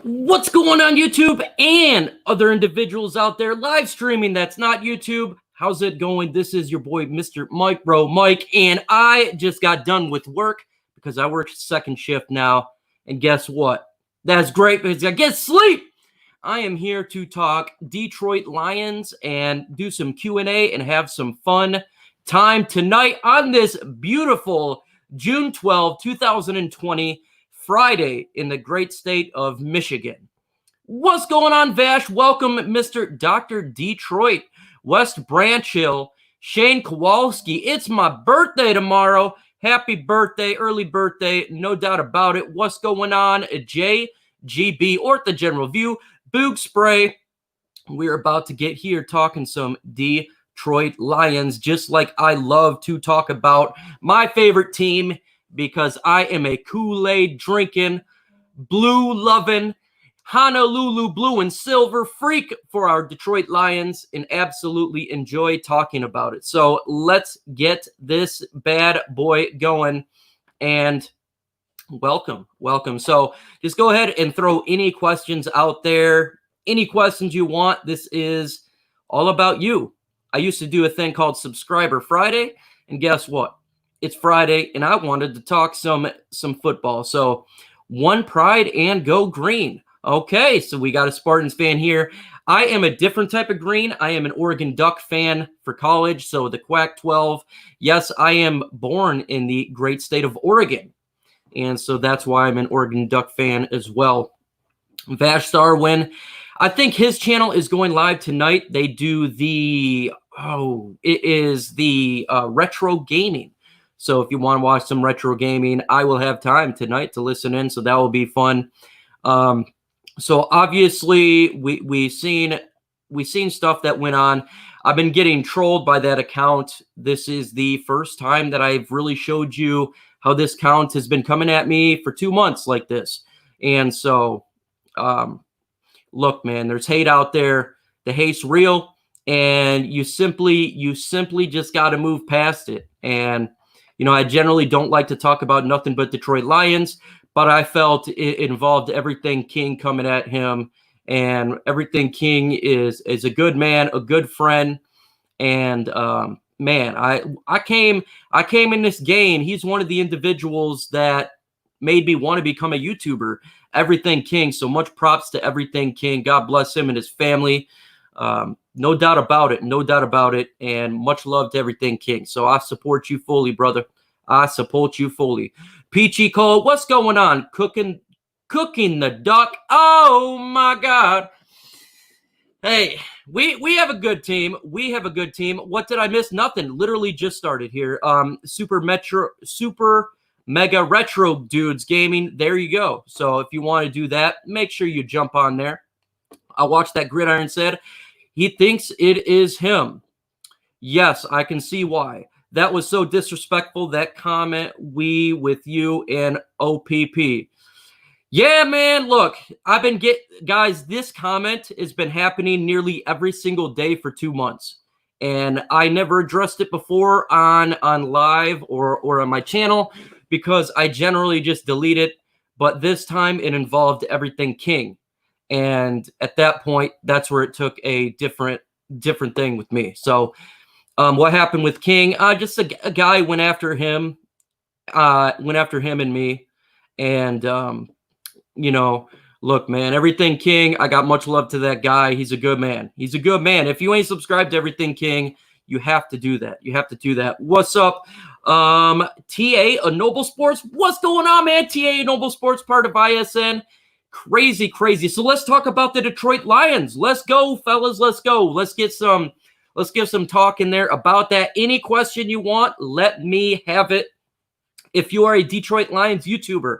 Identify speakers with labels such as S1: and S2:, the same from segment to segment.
S1: What's going on, YouTube and other individuals out there live streaming that's not YouTube? How's it going? This is your boy, Mr. MicroMike, and I just got done with work because I work second shift now. And guess what? That's great because I get sleep. I am here to talk Detroit Lions and do some Q&A and have some fun time tonight on this beautiful June 12, 2020 Friday in the great state of Michigan. What's going on, Vash? Welcome, Mr. Dr. Detroit, West Branch Hill, Shane Kowalski. It's my birthday tomorrow. Happy birthday, early birthday, no doubt about it. What's going on, JGB, Ortho General View, Boog Spray. We're about to get here talking some Detroit Lions, just like I love to talk about my favorite team, because I am a Kool-Aid drinking, blue loving, Honolulu blue and silver freak for our Detroit Lions and absolutely enjoy talking about it. So let's get this bad boy going and welcome. So just go ahead and throw any questions out there, any questions you want. This is all about you. I used to do a thing called Subscriber Friday, and guess what? It's Friday, and I wanted to talk some football. So, one pride and go green. Okay, so we got a Spartans fan here. I am a different type of green. I am an Oregon Duck fan for college, so the Quack 12. Yes, I am born in the great state of Oregon, and so that's why I'm an Oregon Duck fan as well. Vash Starwin, I think his channel is going live tonight. They do the, retro gaming. So if you want to watch some retro gaming, I will have time tonight to listen in. So that will be fun. So obviously we seen stuff that went on. I've been getting trolled by that account. This is the first time that I've really showed you how this account has been coming at me for 2 months like this. And so, look, man, there's hate out there. The hate's real, and you simply just got to move past it. And you know, I generally don't like to talk about nothing but Detroit Lions, but I felt it involved Everything King coming at him, and Everything King is a good man, a good friend, and man, I came in this game. He's one of the individuals that made me want to become a YouTuber, Everything King. So much props to Everything King. God bless him and his family. No doubt about it. And much love to Everything King. So I support you fully, brother. I support you fully. Peachy Cole, what's going on? Cooking the duck. Oh my God. Hey, we have a good team. What did I miss? Nothing. Literally just started here. Super Mega Retro Dudes Gaming. There you go. So if you want to do that, make sure you jump on there. I watched that Gridiron said he thinks it is him. Yes, I can see why. That was so disrespectful, that comment. We with you and OPP. Yeah, man, look, guys, this comment has been happening nearly every single day for 2 months. And I never addressed it before on live or on my channel because I generally just delete it. But this time it involved Everything King. And at that point, that's where it took a different thing with me. So what happened with King? Just a guy went after him and me. And, you know, look, man, Everything King, I got much love to that guy. He's a good man. If you ain't subscribed to Everything King, you have to do that. What's up? TA, a Noble Sports. What's going on, man? TA, Noble Sports, part of ISN. Crazy. So let's talk about the Detroit Lions. Let's go, fellas. Let's go. Let's give some talk in there about that. Any question you want, let me have it. If you are a Detroit Lions YouTuber,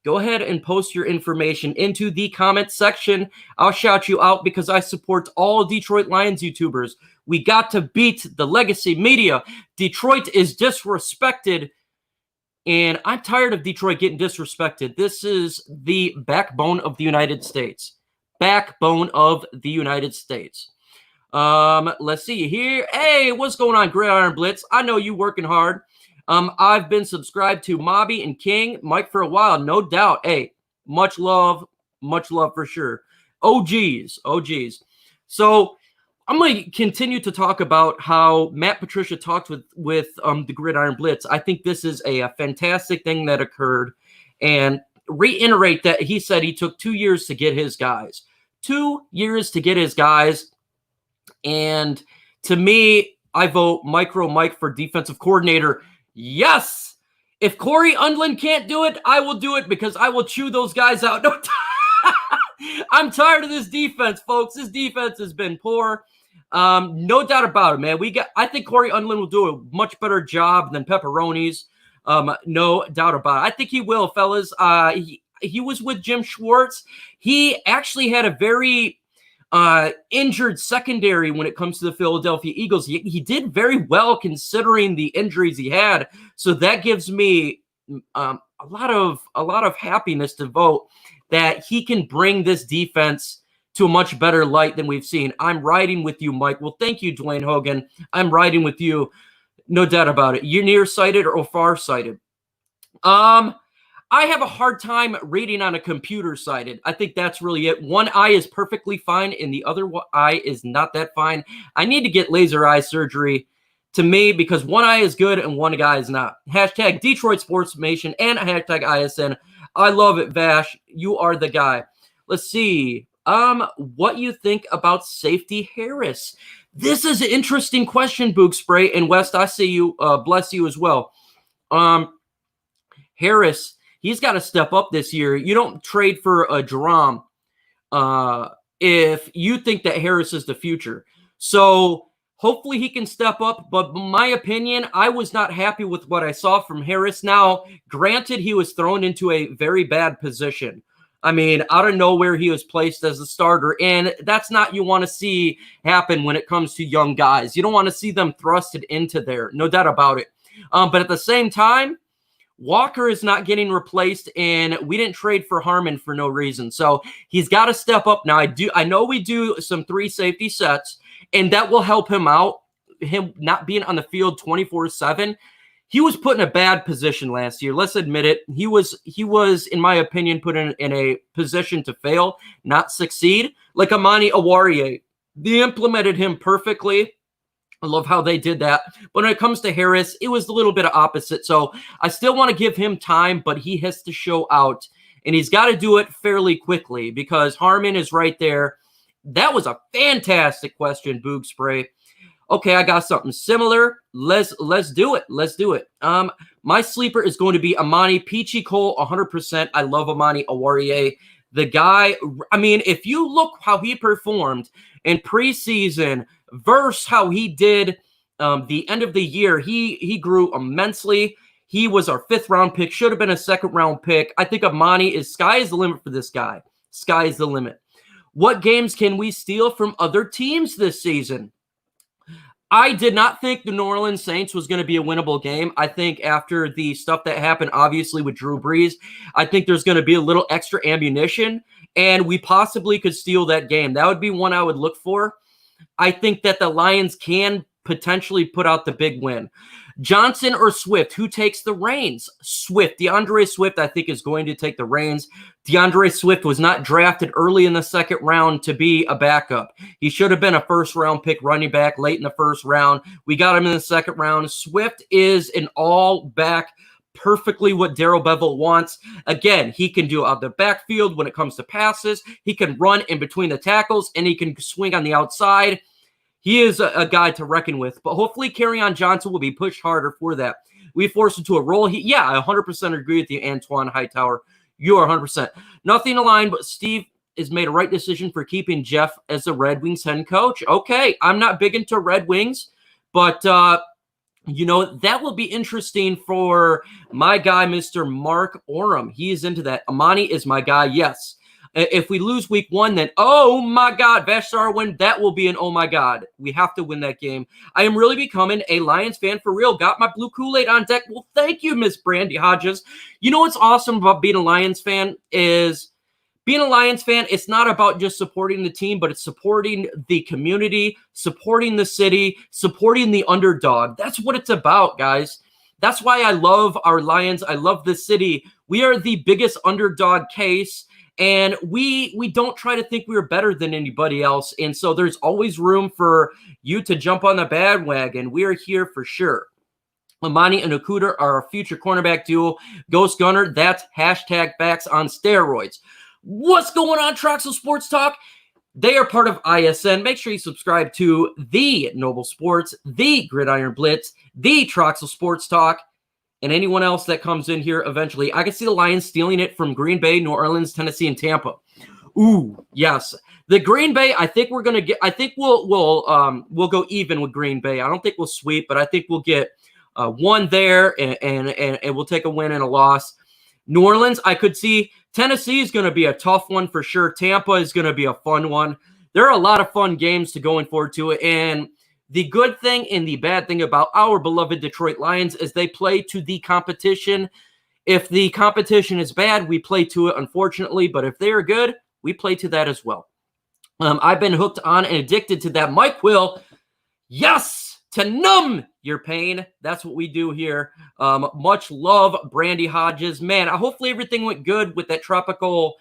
S1: go ahead and post your information into the comment section. I'll shout you out because I support all Detroit Lions YouTubers. We got to beat the legacy media. Detroit is disrespected, and I'm tired of Detroit getting disrespected. This is the backbone of the United States. Let's see here. Hey, what's going on, Gridiron Blitz? I know you working hard. I've been subscribed to Mobby and King Mike for a while, no doubt. Hey, much love. Much love for sure. OGs. So I'm going to continue to talk about how Matt Patricia talked with the Gridiron Blitz. I think this is a fantastic thing that occurred, and reiterate that he said he took 2 years to get his guys. 2 years to get his guys, and to me, I vote MicroMike for defensive coordinator. Yes! If Corey Undlin can't do it, I will do it because I will chew those guys out. No, I'm tired of this defense, folks. This defense has been poor. No doubt about it, man. I think Corey Undlin will do a much better job than Pepperoni's. No doubt about it. I think he will, fellas. He was with Jim Schwartz. He actually had a very injured secondary when it comes to the Philadelphia Eagles. He did very well considering the injuries he had. So that gives me a lot of happiness to vote that he can bring this defense to a much better light than we've seen. I'm riding with you, Mike. Well, thank you, Dwayne Hogan. I'm riding with you. No doubt about it. You're nearsighted or farsighted? I have a hard time reading on a computer sighted. I think that's really it. One eye is perfectly fine and the other eye is not that fine. I need to get laser eye surgery to me because one eye is good and one eye is not. Hashtag Detroit Sports Nation and hashtag ISN. I love it, Vash. You are the guy. Let's see. What you think about safety Harris? This is an interesting question, Boog Spray. And West, I see you. Bless you as well. Harris, he's got to step up this year. You don't trade for a Jerome if you think that Harris is the future. So hopefully he can step up. But in my opinion, I was not happy with what I saw from Harris. Now, granted, he was thrown into a very bad position. I mean, out of nowhere, he was placed as a starter, and that's not you want to see happen when it comes to young guys. You don't want to see them thrusted into there, no doubt about it. But at the same time, Walker is not getting replaced, and we didn't trade for Harmon for no reason. So he's got to step up. Now, I know we do some 3 safety sets, and that will help him out, him not being on the field 24/7. He was put in a bad position last year. Let's admit it. He was, in my opinion, put in a position to fail, not succeed. Like Amani Awarie, they implemented him perfectly. I love how they did that. But when it comes to Harris, it was a little bit of opposite. So I still want to give him time, but he has to show out. And he's got to do it fairly quickly because Harmon is right there. That was a fantastic question, Boog Spray. Okay, I got something similar. Let's do it. Let's do it. My sleeper is going to be Amani Peachy Cole, 100%. I love Amani Awarie. The guy, I mean, if you look how he performed in preseason versus how he did the end of the year, he grew immensely. He was our 5th round pick, should have been a 2nd round pick. I think Amani is sky is the limit for this guy. Sky is the limit. What games can we steal from other teams this season? I did not think the New Orleans Saints was going to be a winnable game. I think after the stuff that happened, obviously, with Drew Brees, I think there's going to be a little extra ammunition, and we possibly could steal that game. That would be one I would look for. I think that the Lions can potentially put out the big win. Johnson or Swift, who takes the reins? Swift. DeAndre Swift, I think, is going to take the reins. DeAndre Swift was not drafted early in the 2nd round to be a backup. He should have been a 1st-round pick running back late in the 1st round. We got him in the 2nd round. Swift is an all-back, perfectly what Darrell Bevell wants. Again, he can do out the backfield when it comes to passes. He can run in between the tackles, and he can swing on the outside. He is a guy to reckon with, but hopefully Kerryon Johnson will be pushed harder for that. We forced him to a role. I 100% agree with you, Antoine Hightower. You are 100%. Nothing aligned, but Steve has made a right decision for keeping Jeff as the Red Wings head coach. Okay, I'm not big into Red Wings, but, that will be interesting for my guy, Mr. Mark Oram. He is into that. Amani is my guy, yes. If we lose week 1, then, oh my God, Vashtar win. That will be an oh my God. We have to win that game. I am really becoming a Lions fan for real. Got my blue Kool-Aid on deck. Well, thank you, Miss Brandy Hodges. You know what's awesome about being a Lions fan is being a Lions fan, it's not about just supporting the team, but it's supporting the community, supporting the city, supporting the underdog. That's what it's about, guys. That's why I love our Lions. I love the city. We are the biggest underdog case. And we don't try to think we're better than anybody else. And so there's always room for you to jump on the bandwagon. We are here for sure. Amani and Okuda are our future cornerback duo. Ghost Gunner, that's hashtag facts on steroids. What's going on, Troxel Sports Talk? They are part of ISN. Make sure you subscribe to the Noble Sports, the Gridiron Blitz, the Troxel Sports Talk, and anyone else that comes in here eventually. I can see the Lions stealing it from Green Bay, New Orleans, Tennessee, and Tampa. Ooh, yes. The Green Bay, I think we're gonna get. I think we'll go even with Green Bay. I don't think we'll sweep, but I think we'll get one there, and we'll take a win and a loss. New Orleans, I could see. Tennessee is going to be a tough one for sure. Tampa is going to be a fun one. There are a lot of fun games to going forward to it. And the good thing and the bad thing about our beloved Detroit Lions is they play to the competition. If the competition is bad, we play to it, unfortunately. But if they are good, we play to that as well. I've been hooked on and addicted to that Mike Will. Yes! To numb your pain. That's what we do here. Much love, Brandy Hodges. Man, hopefully everything went good with that tropical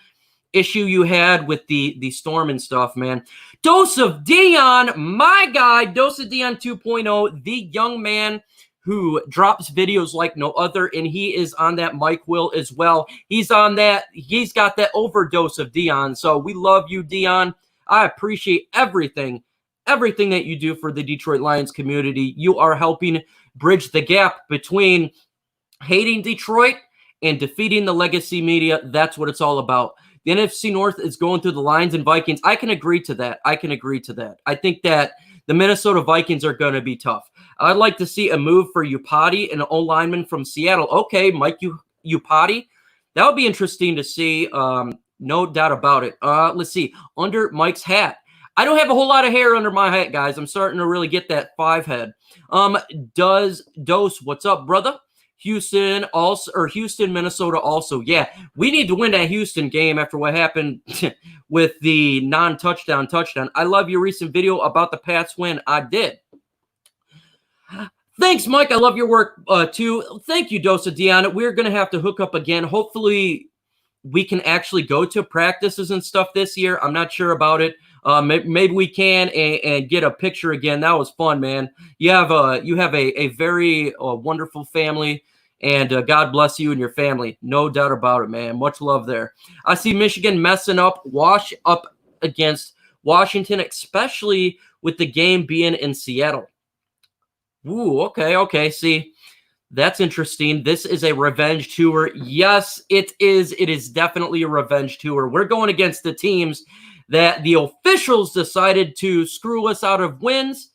S1: issue you had with the storm and stuff, man. Dose of Dion, my guy, Dose of Dion 2.0, the young man who drops videos like no other, and he is on that Mike Will as well. He's on that. He's got that overdose of Dion. So we love you, Dion. I appreciate everything that you do for the Detroit Lions community. You are helping bridge the gap between hating Detroit and defeating the legacy media. That's what it's all about. The NFC North is going through the Lions and Vikings. I can agree to that. I think that the Minnesota Vikings are going to be tough. I'd like to see a move for Upati, an O-lineman from Seattle. Okay, Mike Upati. That would be interesting to see. No doubt about it. Let's see. Under Mike's hat. I don't have a whole lot of hair under my hat, guys. I'm starting to really get that 5 head. Dose, what's up, brother? Houston, Minnesota also. Yeah, we need to win that Houston game after what happened with the non-touchdown touchdown. I love your recent video about the Pats win. I did. Thanks, Mike. I love your work, too. Thank you, Dose of Dion. We're going to have to hook up again. Hopefully, we can actually go to practices and stuff this year. I'm not sure about it. Maybe we can and get a picture again. That was fun, man. You have a very wonderful family, and God bless you and your family. No doubt about it, man. Much love there. I see Michigan messing up against Washington, especially with the game being in Seattle. Ooh, okay. See, that's interesting. This is a revenge tour. Yes, it is. It is definitely a revenge tour. We're going against the teams that the officials decided to screw us out of wins,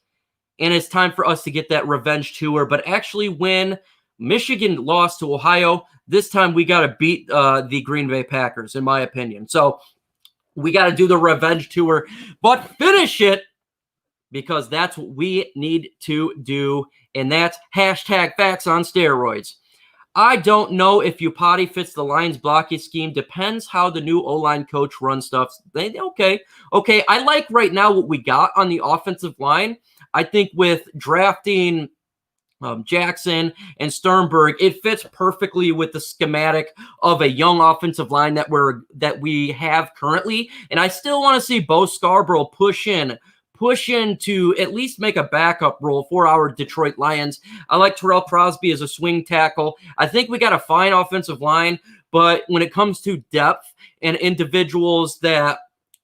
S1: and it's time for us to get that revenge tour. But actually, when Michigan lost to Ohio, this time we got to beat the Green Bay Packers, in my opinion. So we got to do the revenge tour, but finish it, because that's what we need to do, and that's hashtag facts on steroids. I don't know if Upati fits the Lions blocking scheme. Depends how the new O-line coach runs stuff. Okay. I like right now what we got on the offensive line. I think with drafting Jackson and Sternberg, it fits perfectly with the schematic of a young offensive line that we have currently. And I still want to see Bo Scarborough push in to at least make a backup role for our Detroit Lions. I like Terrell Crosby as a swing tackle. I think we got a fine offensive line, but when it comes to depth and individuals that,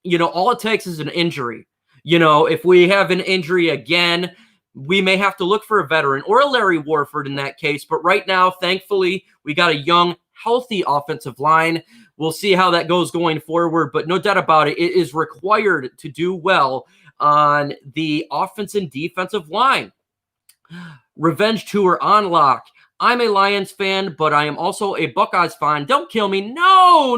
S1: all it takes is an injury. If we have an injury again, we may have to look for a veteran or a Larry Warford in that case. But right now, thankfully, we got a young, healthy offensive line. We'll see how that goes going forward, but no doubt about it, it is required to do well on the offense and defensive line. Revenge tour on lock. I'm a Lions fan, but I am also a Buckeyes fan. Don't kill me. No.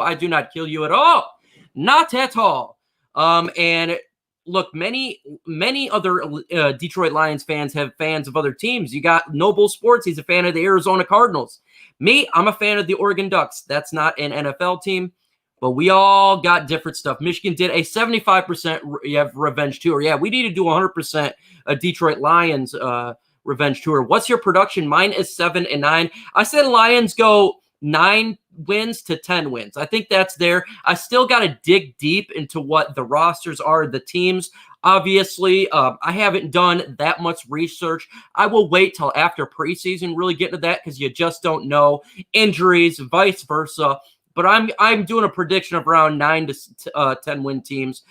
S1: I do not kill you at all. Not at all. And look, many other Detroit Lions fans have fans of other teams. You got Noble Sports. He's a fan of the Arizona Cardinals. Me, I'm a fan of the Oregon Ducks. That's not an NFL team. But we all got different stuff. Michigan did a 75% revenge tour. Yeah, we need to do 100% a Detroit Lions revenge tour. What's your production? Mine is 7 and 9. I said Lions go 9 wins to 10 wins. I think that's there. I still got to dig deep into what the rosters are, the teams. Obviously, I haven't done that much research. I will wait till after preseason really get into that because you just don't know injuries, vice versa. But I'm doing a prediction of around 9 to 10 win teams.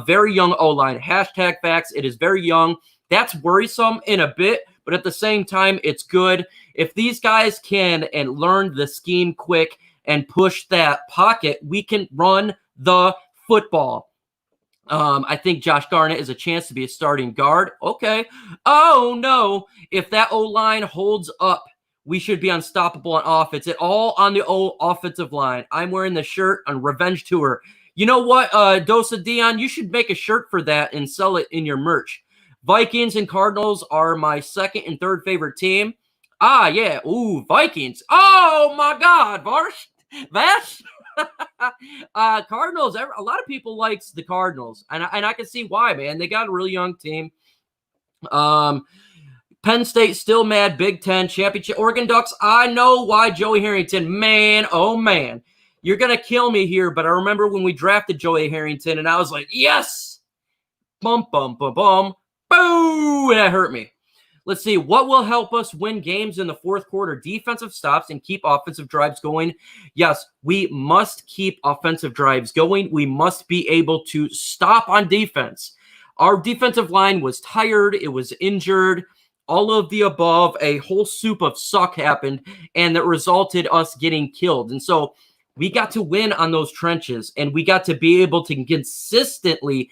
S1: Very young O-line. Hashtag facts. It is very young. That's worrisome in a bit, but at the same time, it's good. If these guys can and learn the scheme quick and push that pocket, we can run the football. I think Josh Garnett is a chance to be a starting guard. Okay. Oh, no. If that O-line holds up, we should be unstoppable on offense. It all on the offensive line. I'm wearing the shirt on Revenge Tour. You know what, Dosa Dion? You should make a shirt for that and sell it in your merch. Vikings and Cardinals are my second and third favorite team. Ah, yeah. Ooh, Vikings. Oh, my God, Vash. Cardinals. A lot of people likes the Cardinals, and I can see why, man. They got a really young team. Penn State still mad. Big Ten championship. Oregon Ducks. I know why. Joey Harrington. Man, oh man, you're gonna kill me here. But I remember when we drafted Joey Harrington, and I was like, yes, bum bum bum bum, boo, and that hurt me. Let's see. What will help us win games in the fourth quarter? Defensive stops and keep offensive drives going. Yes, we must keep offensive drives going. We must be able to stop on defense. Our defensive line was tired. It was injured. All of the above, a whole soup of suck happened, and that resulted us getting killed. And so we got to win on those trenches, and we got to be able to consistently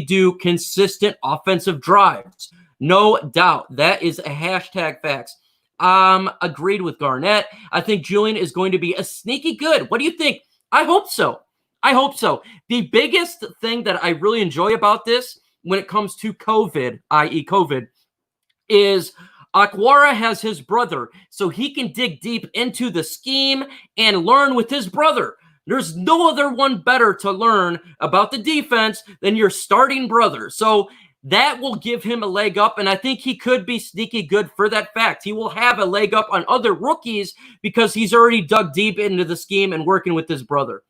S1: do consistent offensive drives. No doubt. That is a hashtag facts. Agreed with Garnett. I think Julian is going to be a sneaky good. What do you think? I hope so. The biggest thing that I really enjoy about this when it comes to COVID, i.e. COVID, is Aquara has his brother, so he can dig deep into the scheme and learn with his brother. There's no other one better to learn about the defense than your starting brother. So that will give him a leg up, and I think he could be sneaky good for that fact. He will have a leg up on other rookies because he's already dug deep into the scheme and working with his brother.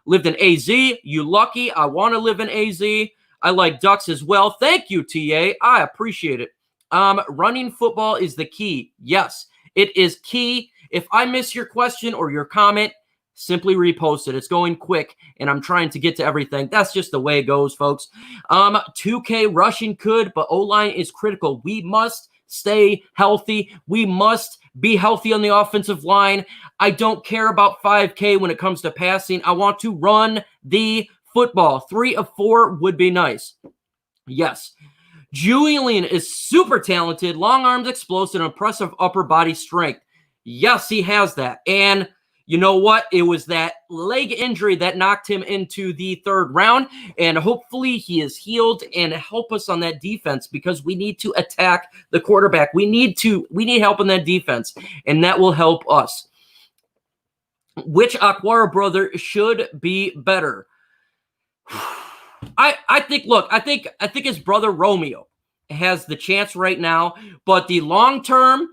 S1: Lived in AZ. You lucky. I want to live in AZ. I like Ducks as well. Thank you, TA. I appreciate it. Running football is the key. Yes, it is key. If I miss your question or your comment, simply repost it. It's going quick, and I'm trying to get to everything. That's just the way it goes, folks. 2K rushing could, but O-line is critical. We must stay healthy. We must be healthy on the offensive line. I don't care about 5K when it comes to passing. I want to run the football. 3 of 4 would be nice. Yes. Julian is super talented, long arms, explosive, impressive upper body strength. Yes, he has that. And you know what? It was that leg injury that knocked him into the third round, and hopefully he is healed and help us on that defense because we need to attack the quarterback. We need help on that defense, and that will help us. Which Aquara brother should be better? I think his brother Romeo has the chance right now, but the long-term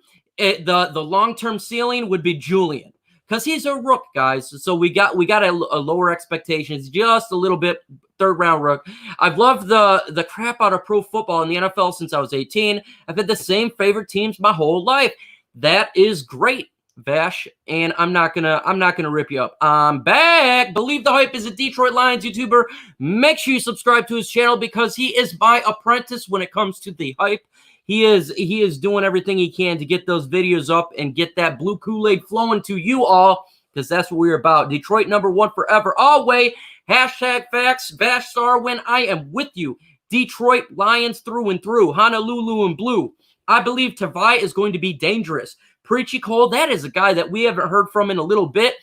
S1: ceiling would be Julian. Because he's a rook, guys. So we got a lower expectations, just a little bit. Third-round rook. I've loved the crap out of pro football in the NFL since I was 18. I've had the same favorite teams my whole life. That is great, Vash. And I'm not gonna rip you up. I'm back. Believe the Hype is a Detroit Lions YouTuber. Make sure you subscribe to his channel because he is my apprentice when it comes to the hype. He is doing everything he can to get those videos up and get that blue Kool-Aid flowing to you all, because that's what we're about. Detroit #1 forever, always. Hashtag facts. Vash Starwin, I am with you. Detroit Lions through and through. Honolulu and blue. I believe Tavai is going to be dangerous. Preachy Cole, that is a guy that we haven't heard from in a little bit.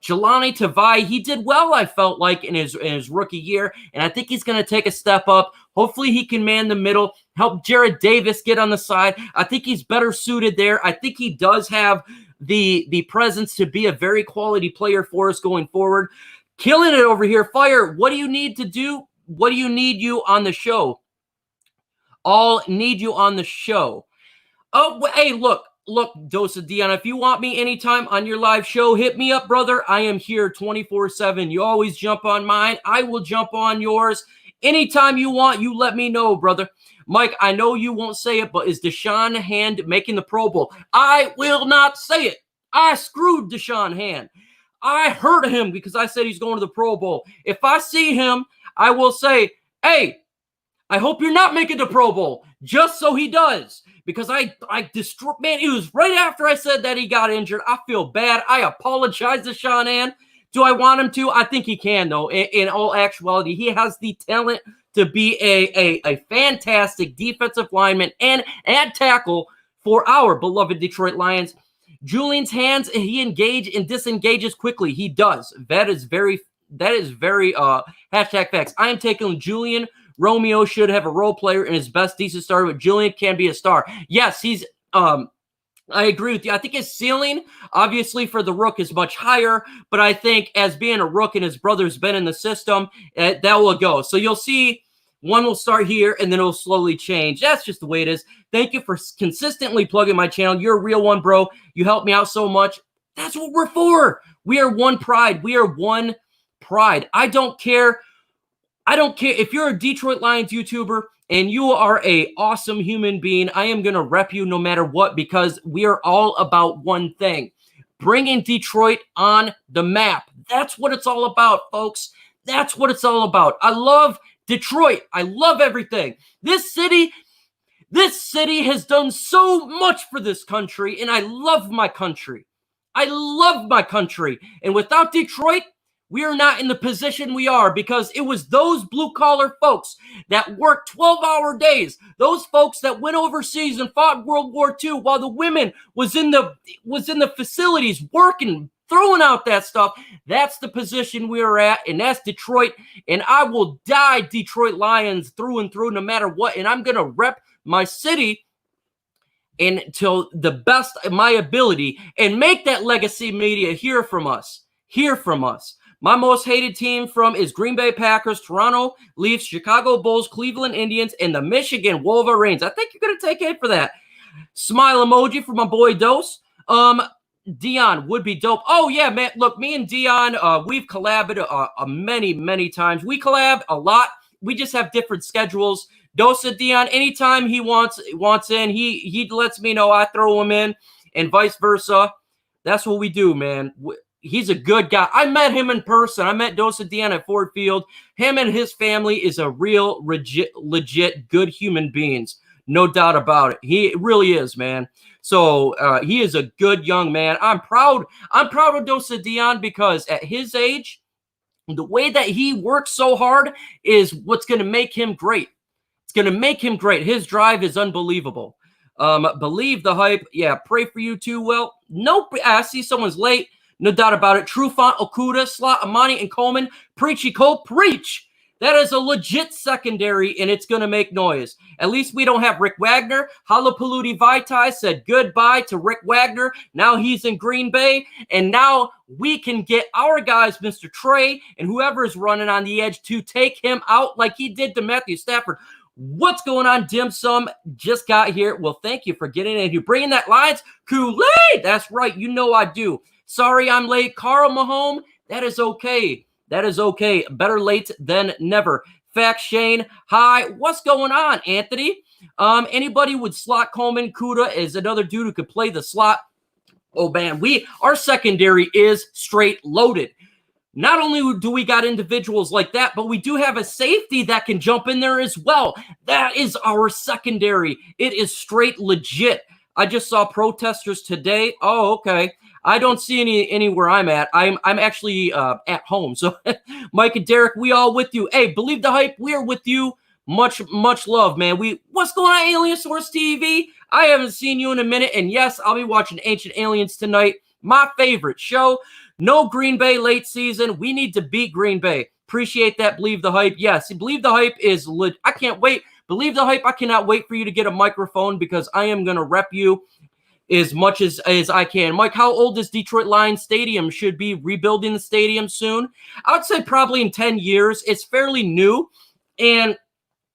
S1: Jelani Tavai, he did well, I felt like, in his rookie year, and I think he's going to take a step up. Hopefully he can man the middle, help Jared Davis get on the side. I think he's better suited there. I think he does have the presence to be a very quality player for us going forward. Killing it over here. Fire, what do you need to do? What do you need you on the show? All need you on the show. Oh, hey, look. look, Dosa Dion, if you want me anytime on your live show, hit me up, brother. I am here 24/7. You always jump on mine. I will jump on yours. Anytime you want, you let me know, brother. Mike, I know you won't say it, but is Deshaun Hand making the Pro Bowl? I will not say it. I screwed Deshaun Hand. I hurt him because I said he's going to the Pro Bowl. If I see him, I will say, hey, I hope you're not making the Pro Bowl, just so he does. Because I destroyed, man, it was right after I said that he got injured. I feel bad. I apologize to Sean Ann. Do I want him to? I think he can, though. In all actuality, he has the talent to be a fantastic defensive lineman and tackle for our beloved Detroit Lions. Julian's hands, he engage and disengages quickly. He does. That is very hashtag facts. I am taking Julian. Romeo should have a role player in his best decent starter, but Julian can be a star. Yes, he's I agree with you. I think his ceiling, obviously, for the Rook is much higher, but I think as being a Rook and his brother's been in the system, that will go. So you'll see one will start here, and then it'll slowly change. That's just the way it is. Thank you for consistently plugging my channel. You're a real one, bro. You help me out so much. That's what we're for. We are one pride. We are one pride. I don't care if you're a Detroit Lions YouTuber and you are a awesome human being. I am going to rep you no matter what, because we are all about one thing: bringing Detroit on the map. That's what it's all about, folks. That's what it's all about. I love Detroit. I love everything. This city has done so much for this country, and I love my country. I love my country. And without Detroit, we are not in the position we are, because it was those blue-collar folks that worked 12-hour days, those folks that went overseas and fought World War II while the women was in the facilities working, throwing out that stuff. That's the position we are at, and that's Detroit. And I will die Detroit Lions through and through no matter what, and I'm going to rep my city until the best of my ability and make that legacy media hear from us. Hear from us. My most hated team is Green Bay Packers, Toronto Leafs, Chicago Bulls, Cleveland Indians, and the Michigan Wolverines. I think you're going to take it for that. Smile emoji for my boy Dose. Dion would be dope. Oh, yeah, man. Look, me and Dion, we've collabed many, many times. We collab a lot. We just have different schedules. Dosa Dion, anytime he wants in, he lets me know. I throw him in, and vice versa. That's what we do, man. He's a good guy. I met him in person. I met Dosa Dion at Ford Field. Him and his family is a real, legit good human beings. No doubt about it. He really is, man. So he is a good young man. I'm proud of Dosa Dion, because at his age, the way that he works so hard is what's going to make him great. It's going to make him great. His drive is unbelievable. Believe the hype. Yeah, pray for you too. Well, nope. I see someone's late. No doubt about it. Trufant, Okuda, Slot, Amani, and Coleman. Preachy Cole, preach. That is a legit secondary, and it's going to make noise. At least we don't have Rick Wagner. Halapalooty Vaitai said goodbye to Rick Wagner. Now he's in Green Bay, and now we can get our guys, Mr. Trey, and whoever is running on the edge, to take him out like he did to Matthew Stafford. What's going on, Dim Sum? Just got here. Well, thank you for getting in. You bringing that Lions Kool-Aid? That's right. You know I do. Sorry I'm late. Carl Mahone, that is okay. That is okay. Better late than never. Fact Shane, hi. What's going on, Anthony? Anybody with Slot Coleman? Kuda is another dude who could play the slot. Oh, man, our secondary is straight loaded. Not only do we got individuals like that, but we do have a safety that can jump in there as well. That is our secondary. It is straight legit. I just saw protesters today. Oh, okay. I don't see any where I'm at. I'm actually at home. So Mike and Derek, we all with you. Hey, believe the hype. We are with you. Much love, man. What's going on, Alien Source TV? I haven't seen you in a minute. And yes, I'll be watching Ancient Aliens tonight. My favorite show. No Green Bay late season. We need to beat Green Bay. Appreciate that. Believe the hype. Yes, believe the hype is lit. I can't wait. Believe the hype. I cannot wait for you to get a microphone, because I am going to rep you as much as I can. Mike, how old is Detroit Lions Stadium? Should be rebuilding the stadium soon. I would say probably in 10 years. It's fairly new. And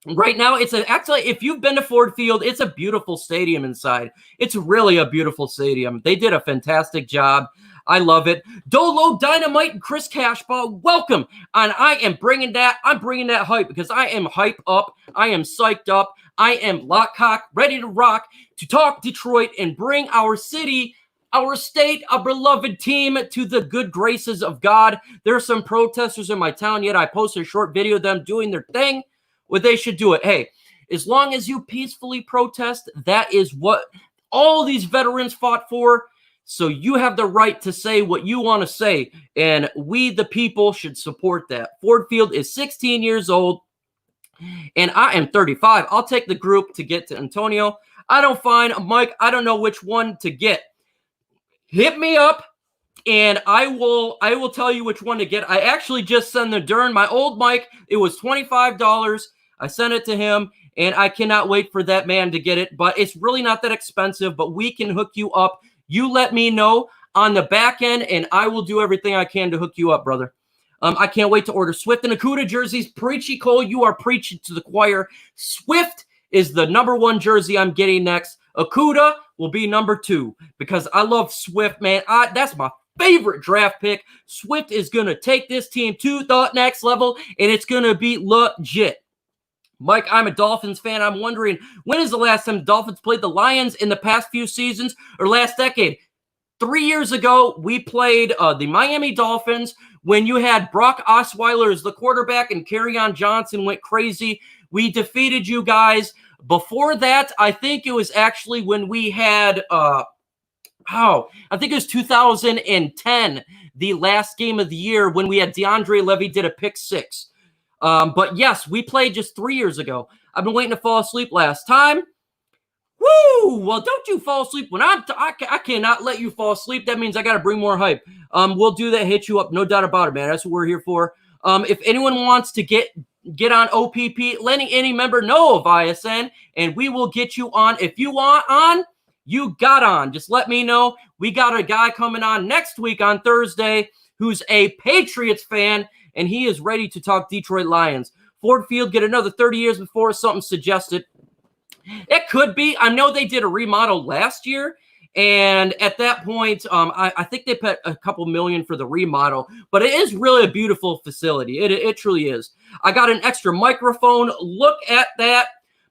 S1: Right now, actually, if you've been to Ford Field, it's a beautiful stadium inside. It's really a beautiful stadium. They did a fantastic job. I love it. Dolo Dynamite and Chris Cashbaugh, welcome. And I'm bringing that hype because I am hype up. I am psyched up. I am lockcock, ready to rock, to talk Detroit and bring our city, our state, a beloved team to the good graces of God. There are some protesters in my town, yet I posted a short video of them doing their thing. Well, they should do it. Hey, as long as you peacefully protest, that is what all these veterans fought for. So you have the right to say what you want to say, and we, the people, should support that. Ford Field is 16 years old, and I am 35. I'll take the group to get to Antonio. I don't find Mike. I don't know which one to get. Hit me up, and I will tell you which one to get. I actually just sent the Dern, my old mic. It was $25. I sent it to him, and I cannot wait for that man to get it. But it's really not that expensive, but we can hook you up. You let me know on the back end, and I will do everything I can to hook you up, brother. I can't wait to order Swift and Akuda jerseys. Preachy Cole, you are preaching to the choir. Swift is the #1 jersey I'm getting next. Akuda will be #2 because I love Swift, man. That's my favorite draft pick. Swift is going to take this team to the next level, and it's going to be legit. Mike, I'm a Dolphins fan. I'm wondering, when is the last time the Dolphins played the Lions in the past few seasons or last decade? 3 years ago, we played the Miami Dolphins when you had Brock Osweiler as the quarterback and Kerryon Johnson went crazy. We defeated you guys. Before that, I think it was actually when we had, I think it was 2010, the last game of the year when we had DeAndre Levy did a pick 6. But yes, we played just 3 years ago. I've been waiting to fall asleep last time. Woo! Well, don't you fall asleep when I cannot let you fall asleep. That means I got to bring more hype. We'll do that, hit you up, no doubt about it, man. That's what we're here for. If anyone wants to get on OPP, letting any member know of ISN, and we will get you on. If you want on, you got on. Just let me know. We got a guy coming on next week on Thursday who's a Patriots fan, and he is ready to talk Detroit Lions. Ford Field get another 30 years before something suggested. It could be. I know they did a remodel last year, and at that point, I think they put a couple million for the remodel, but it is really a beautiful facility. It truly is. I got an extra microphone. Look at that.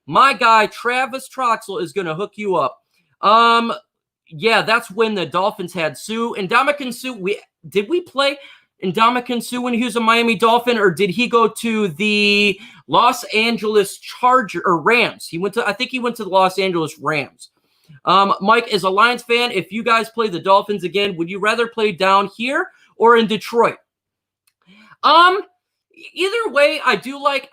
S1: My guy, Travis Troxel, is going to hook you up. Yeah, that's when the Dolphins had Sue. And Ndamukong Suh, did we play Ndamukong Suh when he was a Miami Dolphin, or did he go to the Los Angeles Chargers or Rams? I think he went to the Los Angeles Rams. Mike, as a Lions fan, if you guys play the Dolphins again, would you rather play down here or in Detroit? Either way, I do like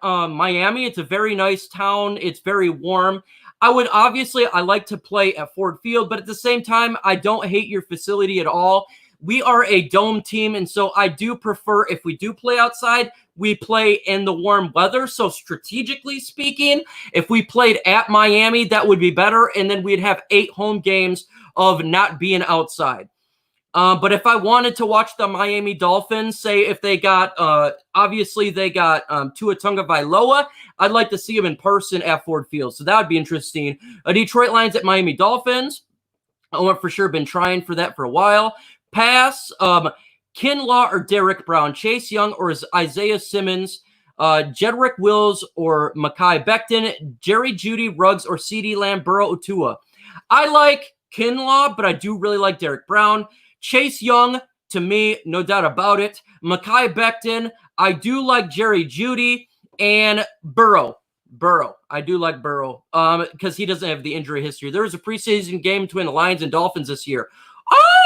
S1: Miami. It's a very nice town. It's very warm. I like to play at Ford Field, but at the same time, I don't hate your facility at all. We are a dome team, and so I do prefer, if we do play outside, we play in the warm weather. So strategically speaking, if we played at Miami, that would be better, and then we'd have 8 home games of not being outside. But if I wanted to watch the Miami Dolphins, say if they got, obviously they got Tua Tagovailoa, I'd like to see them in person at Ford Field. So that would be interesting. Detroit Lions at Miami Dolphins. I want for sure been trying for that for a while. Pass. Kinlaw or Derek Brown. Chase Young or Isaiah Simmons. Jedrick Wills or Mekhi Becton. Jerry Jeudy, Ruggs or CeeDee Lamb, Burrow, Tua. I like Kinlaw, but I do really like Derek Brown. Chase Young, to me, no doubt about it. Mekhi Becton, I do like Jerry Jeudy, and Burrow. I do like Burrow because he doesn't have the injury history. There was a preseason game between the Lions and Dolphins this year.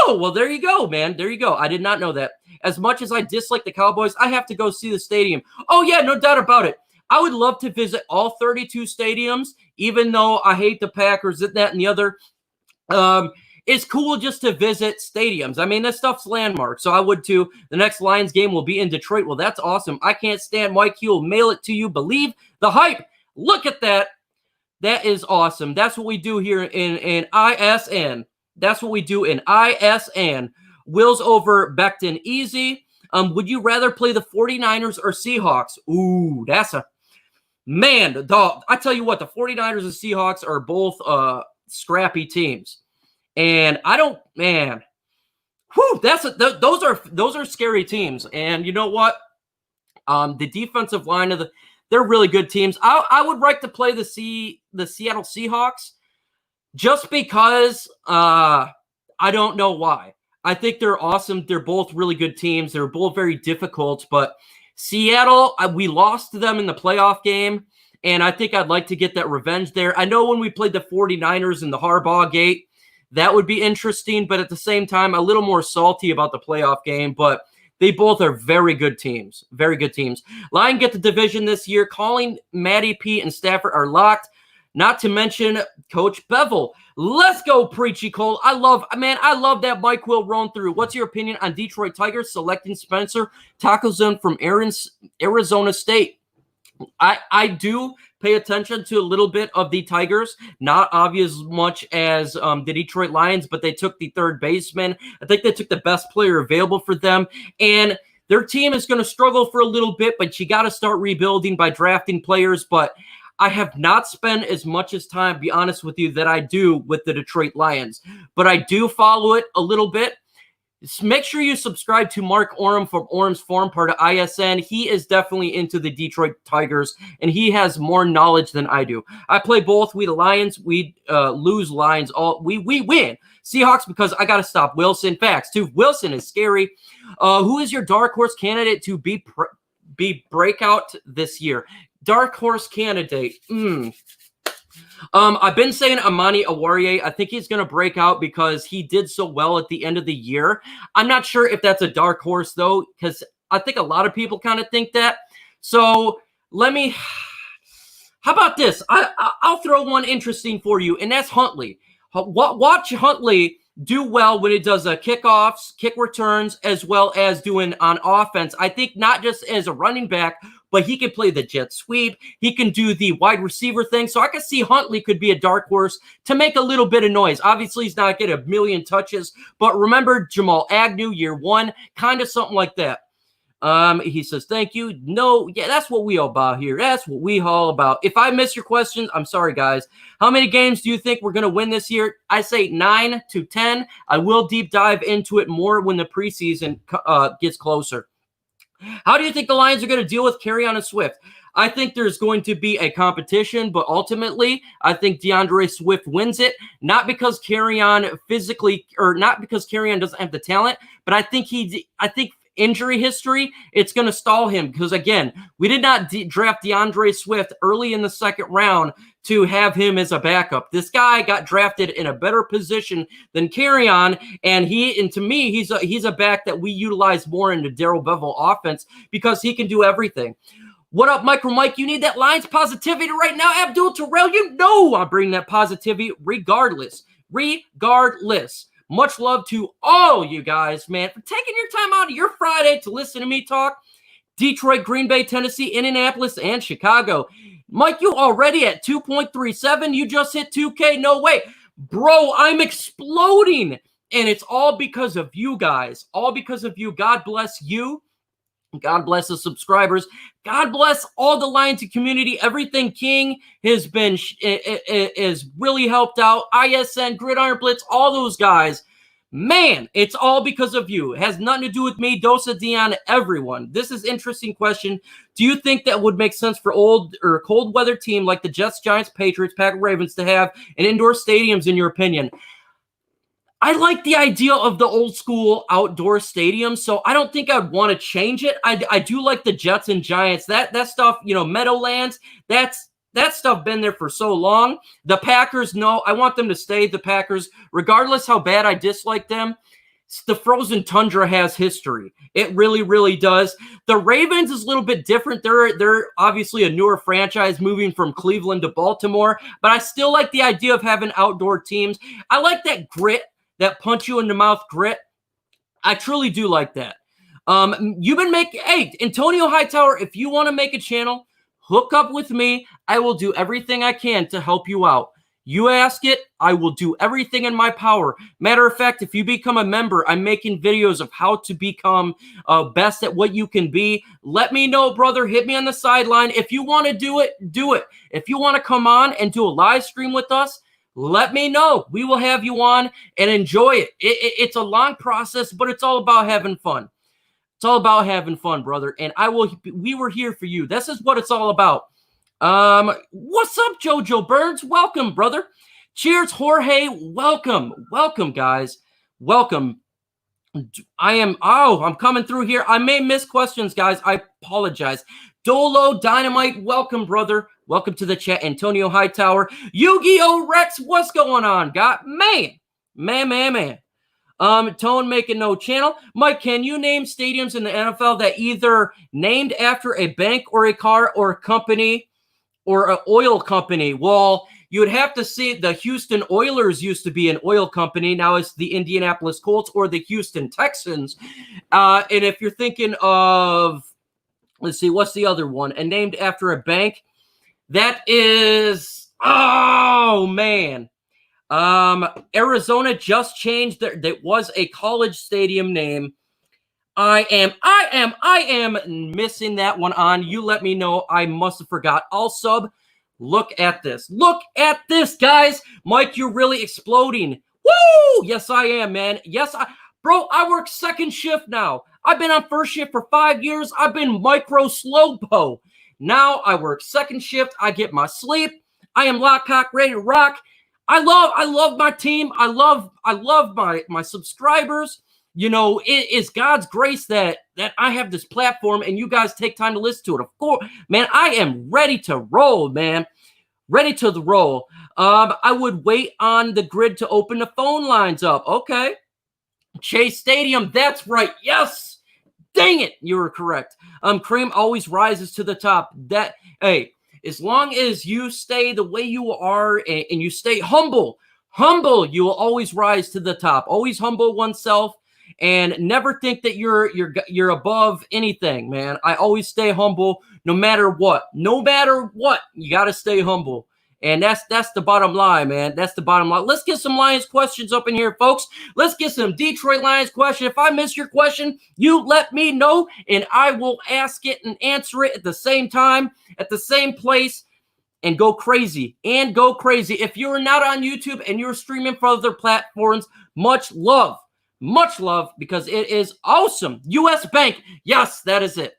S1: Oh, well, there you go, man. There you go. I did not know that. As much as I dislike the Cowboys, I have to go see the stadium. Oh, yeah, no doubt about it. I would love to visit all 32 stadiums, even though I hate the Packers, that, and the other. It's cool just to visit stadiums. I mean, that stuff's landmark, so I would too. The next Lions game will be in Detroit. Well, that's awesome. I can't stand Mike. He will mail it to you. Believe the hype. Look at that. That is awesome. That's what we do here in ISN. That's what we do in ISN. Wills over Becton, easy. Would you rather play the 49ers or Seahawks? Ooh, that's a Man, I tell you what, the 49ers and Seahawks are both scrappy teams. And I don't, man, whew, those are scary teams. And you know what? The defensive line they're really good teams. I would like to play the Seattle Seahawks just because I don't know why. I think they're awesome. They're both really good teams. They're both very difficult, but Seattle, we lost to them in the playoff game, and I think I'd like to get that revenge there. I know when we played the 49ers in the Harbaugh gate, that would be interesting, but at the same time, a little more salty about the playoff game, but they both are very good teams. Very good teams. Lions get the division this year. Calling, Matty P, and Stafford are locked. Not to mention Coach Bevel. Let's go, Preachy Cole. I love that Mike will run through. What's your opinion on Detroit Tigers selecting Spencer Tacklezone from Arizona State? I do pay attention to a little bit of the Tigers, not obvious much as the Detroit Lions, but they took the third baseman. I think they took the best player available for them, and their team is going to struggle for a little bit, but you got to start rebuilding by drafting players. But I have not spent as much as time, to be honest with you, that I do with the Detroit Lions, but I do follow it a little bit. Make sure you subscribe to Mark Orem from Orem's Farm, part of ISN. He is definitely into the Detroit Tigers, and he has more knowledge than I do. I play both. We the Lions. We lose Lions. We win Seahawks because I got to stop Wilson. Facts, too. Wilson is scary. Who is your dark horse candidate to be breakout this year? Dark horse candidate. I've been saying Amani Awarie. I think he's going to break out because he did so well at the end of the year. I'm not sure if that's a dark horse, though, because I think a lot of people kind of think that. So how about this? I'll throw one interesting for you, and that's Huntley. Watch Huntley do well when it does kickoffs, kick returns, as well as doing on offense. I think not just as a running back, but he can play the jet sweep. He can do the wide receiver thing. So I can see Huntley could be a dark horse to make a little bit of noise. Obviously, he's not getting a million touches, but remember Jamal Agnew, year one, kind of something like that. He says, thank you. No, yeah, that's what we all about here. That's what we all about. If I miss your questions, I'm sorry, guys. How many games do you think we're going to win this year? I say 9 to 10. I will deep dive into it more when the preseason gets closer. How do you think the Lions are going to deal with Kerryon and Swift? I think there's going to be a competition, but ultimately, I think DeAndre Swift wins it. Not because Kerryon physically, or not because Kerryon doesn't have the talent, but I think injury history, it's going to stall him because, again, we did not draft DeAndre Swift early in the second round to have him as a backup. This guy got drafted in a better position than Kerryon, and to me, he's a back that we utilize more in the Darrell Bevel offense because he can do everything. What up, MicroMike? You need that Lions positivity right now, Abdul Terrell. You know I bring that positivity regardless. Much love to all you guys, man, for taking your time out of your Friday to listen to me talk. Detroit, Green Bay, Tennessee, Indianapolis, and Chicago. Mike, you already at 2.37. You just hit 2K. No way. Bro, I'm exploding. And it's all because of you guys. All because of you. God bless you. God bless the subscribers. God bless all the Lions community. Everything King has been is really helped out. ISN, Gridiron Blitz, all those guys. Man, it's all because of you. It has nothing to do with me. Dosa Dion, everyone. This is an interesting question. Do you think that would make sense for old or cold weather team like the Jets, Giants, Patriots, Packers, Ravens to have an indoor stadiums, in your opinion? I like the idea of the old school outdoor stadium, so I don't think I'd want to change it. I do like the Jets and Giants. That stuff, Meadowlands, that stuff been there for so long. The Packers, no, I want them to stay the Packers, regardless how bad I dislike them. The frozen tundra has history. It really, really does. The Ravens is a little bit different. They're obviously a newer franchise moving from Cleveland to Baltimore, but I still like the idea of having outdoor teams. I like that grit. That punch you in the mouth grit. I truly do like that. Hey, Antonio Hightower, if you want to make a channel, hook up with me. I will do everything I can to help you out. You ask it, I will do everything in my power. Matter of fact, if you become a member, I'm making videos of how to become best at what you can be. Let me know, brother. Hit me on the sideline. If you want to do it, do it. If you want to come on and do a live stream with us, let me know. We will have you on and enjoy it. It's a long process, but it's all about having fun. It's all about having fun, brother. And we were here for you. This is what it's all about. What's up, JoJo Burns? Welcome, brother. Cheers, Jorge. Welcome. Welcome, guys. Welcome. I'm coming through here. I may miss questions, guys. I apologize. Dolo Dynamite, welcome, brother. Welcome to the chat. Antonio Hightower. Yu-Gi-Oh! Rex, what's going on, God? Man. Tone making no channel. Mike, can you name stadiums in the NFL that either named after a bank or a car or a company or an oil company? Well, you would have to see the Houston Oilers used to be an oil company. Now it's the Indianapolis Colts or the Houston Texans. And if you're thinking of, let's see, what's the other one? And named after a bank, that is, oh, man. Arizona just changed. There was a college stadium name. I am missing that one on. You let me know. I must have forgot. I'll sub. Look at this. Look at this, guys. Mike, you're really exploding. Woo! Yes, I am, man. Bro, I work second shift now. I've been on first shift for 5 years. I've been micro slowpo. Now I work second shift. I get my sleep. I am lock, cock, ready to rock. I love my team. I love my subscribers. You know, it is God's grace that I have this platform and you guys take time to listen to it. Of course, man, I am ready to roll, man. Ready to the roll. I would wait on the grid to open the phone lines up. Okay. Chase Stadium. That's right. Yes. Dang it. You were correct. Cream always rises to the top. As long as you stay the way you are and you stay humble, you will always rise to the top. Always humble oneself. And never think that you're above anything, man. I always stay humble no matter what. No matter what, you got to stay humble. And that's the bottom line, man. That's the bottom line. Let's get some Lions questions up in here, folks. Let's get some Detroit Lions questions. If I miss your question, you let me know, and I will ask it and answer it at the same time, at the same place, and go crazy. If you're not on YouTube and you're streaming for other platforms, much love. Much love, because it is awesome. U.S. Bank. Yes, that is it.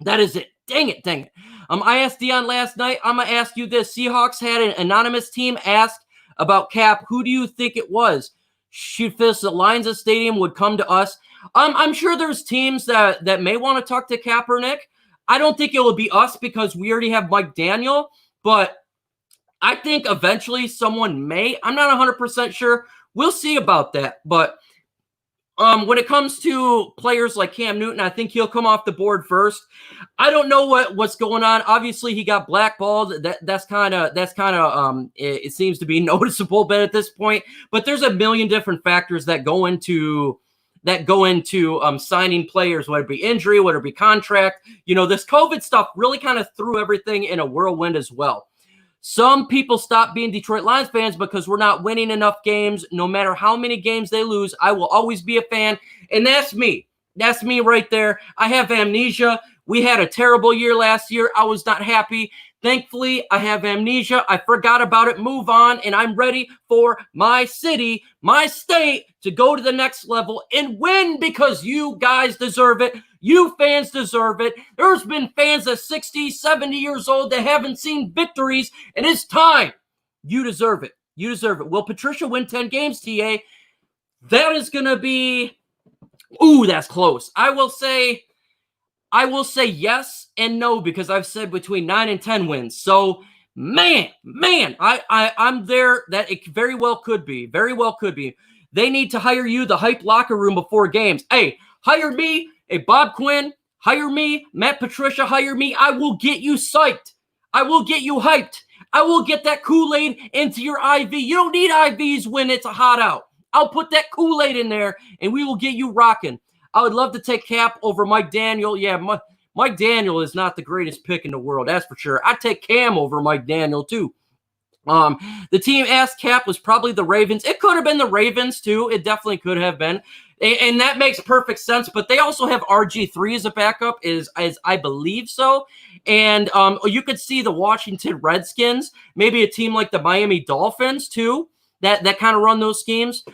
S1: Dang it. I asked Dion last night. I'm going to ask you this. Seahawks had an anonymous team ask about Cap. Who do you think it was? Shoot, Fist, the Lions Stadium would come to us. I'm sure there's teams that may want to talk to Kaepernick. I don't think it will be us because we already have Mike Daniel, but I think eventually someone may. I'm not 100% sure. We'll see about that, but when it comes to players like Cam Newton, I think he'll come off the board first. I don't know what's going on. Obviously, he got blackballed. That's kind of it seems to be noticeable, but at this point, but there's a million different factors that go into signing players, whether it be injury, whether it be contract. You know, this COVID stuff really kind of threw everything in a whirlwind as well. Some people stop being Detroit Lions fans because we're not winning enough games. No matter how many games they lose, I will always be a fan. And that's me. That's me right there. I have amnesia. We had a terrible year last year. I was not happy. Thankfully, I have amnesia. I forgot about it. Move on. And I'm ready for my city, my state to go to the next level and win because you guys deserve it. You fans deserve it. There's been fans at 60, 70 years old that haven't seen victories, and it's time. You deserve it. You deserve it. Will Patricia win 10 games, TA? That is going to be, ooh, that's close. I will say yes and no because I've said between 9 and 10 wins. So, man, I'm there. That it very well could be. Very well could be. They need to hire you, the hype locker room before games. Hey, hire me. Hey, Bob Quinn, hire me. Matt Patricia, hire me. I will get you psyched. I will get you hyped. I will get that Kool-Aid into your IV. You don't need IVs when it's hot out. I'll put that Kool-Aid in there, and we will get you rocking. I would love to take Cap over Mike Daniel. Yeah, Mike Daniel is not the greatest pick in the world, that's for sure. I'd take Cam over Mike Daniel, too. The team asked cap was probably the Ravens. It could have been the Ravens too. It definitely could have been. And that makes perfect sense, but they also have RG3 as a backup, as I believe so. And you could see the Washington Redskins, maybe a team like the Miami Dolphins too, that kind of run those schemes.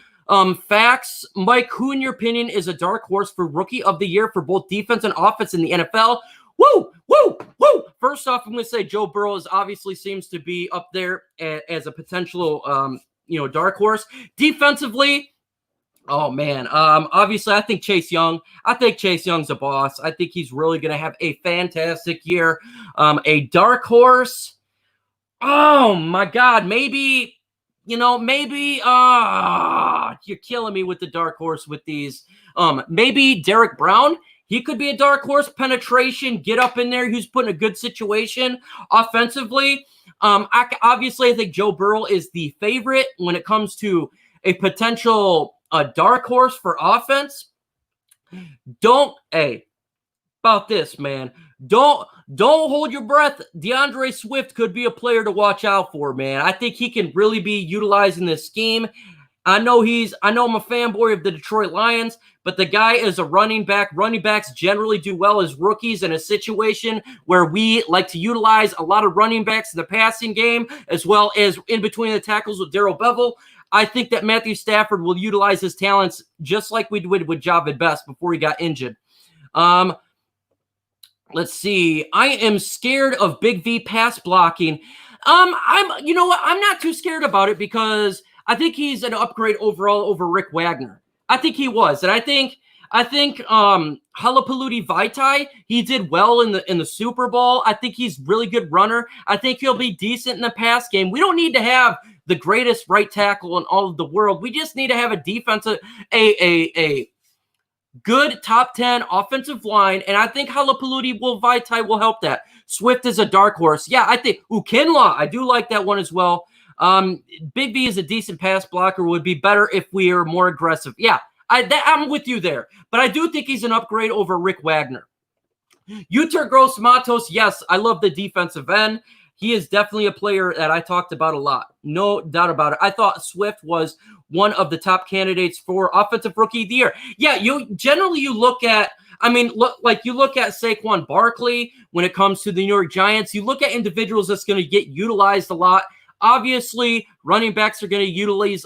S1: Facts, Mike, who in your opinion is a dark horse for Rookie of the Year for both defense and offense in the NFL? Woo, woo, woo. First off, I'm going to say Joe Burrow obviously seems to be up there as a potential, dark horse. Defensively, oh, man. Obviously, I think Chase Young. I think Chase Young's a boss. I think he's really going to have a fantastic year. A dark horse. Oh, my God. Maybe, you're killing me with the dark horse with these. Maybe Derek Brown. He could be a dark horse. Penetration, get up in there. Who's put in a good situation offensively. I think Joe Burrow is the favorite when it comes to a potential dark horse for offense. About this, man. Don't hold your breath. DeAndre Swift could be a player to watch out for, man. I think he can really be utilizing this scheme. I know I'm a fanboy of the Detroit Lions, but the guy is a running back. Running backs generally do well as rookies in a situation where we like to utilize a lot of running backs in the passing game, as well as in between the tackles with Darrell Bevel. I think that Matthew Stafford will utilize his talents just like we did with Javid Best before he got injured. Let's see. I am scared of Big V pass blocking. I'm not too scared about it because I think he's an upgrade overall over Rick Wagner. I think he was. And I think Halapalooty Vaitai, he did well in the Super Bowl. I think he's really good runner. I think he'll be decent in the pass game. We don't need to have the greatest right tackle in all of the world. We just need to have a defensive, a good top 10 offensive line. And I think Halapalooty Vaitai will help that. Swift is a dark horse. Yeah, I think Kinlaw, I do like that one as well. Big B is a decent pass blocker. Would be better if we are more aggressive. Yeah, I'm with you there. But I do think he's an upgrade over Rick Wagner. Yuter Gross Matos, yes, I love the defensive end. He is definitely a player that I talked about a lot. No doubt about it. I thought Swift was one of the top candidates for Offensive Rookie of the Year. Yeah, you look at Saquon Barkley when it comes to the New York Giants. You look at individuals that's going to get utilized a lot. Obviously, running backs are going to utilize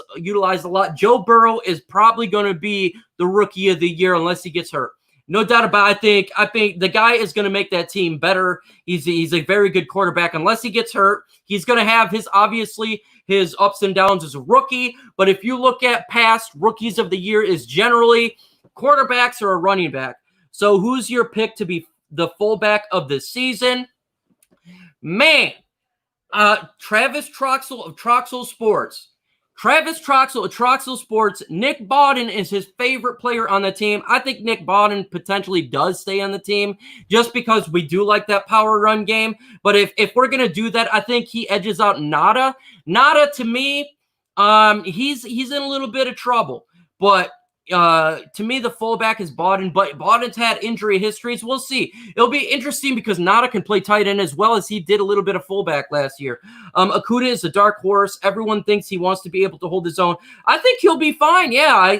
S1: a lot. Joe Burrow is probably going to be the Rookie of the Year unless he gets hurt. No doubt about it. I think the guy is going to make that team better. He's a very good quarterback. Unless he gets hurt, he's going to have his ups and downs as a rookie. But if you look at past Rookies of the Year, is generally quarterbacks or a running back. So who's your pick to be the fullback of the season? Man, Travis Troxel of Troxel Sports. Travis Troxel of Troxel Sports. Nick Bawden is his favorite player on the team. I think Nick Bawden potentially does stay on the team just because we do like that power run game. But if we're going to do that, I think he edges out Nada. Nada, to me, he's in a little bit of trouble. But to me, the fullback is Bawden, but Bawden's had injury histories. We'll see. It'll be interesting because Nada can play tight end as well as he did a little bit of fullback last year. Okudah is a dark horse. Everyone thinks he wants to be able to hold his own. I think he'll be fine. Yeah,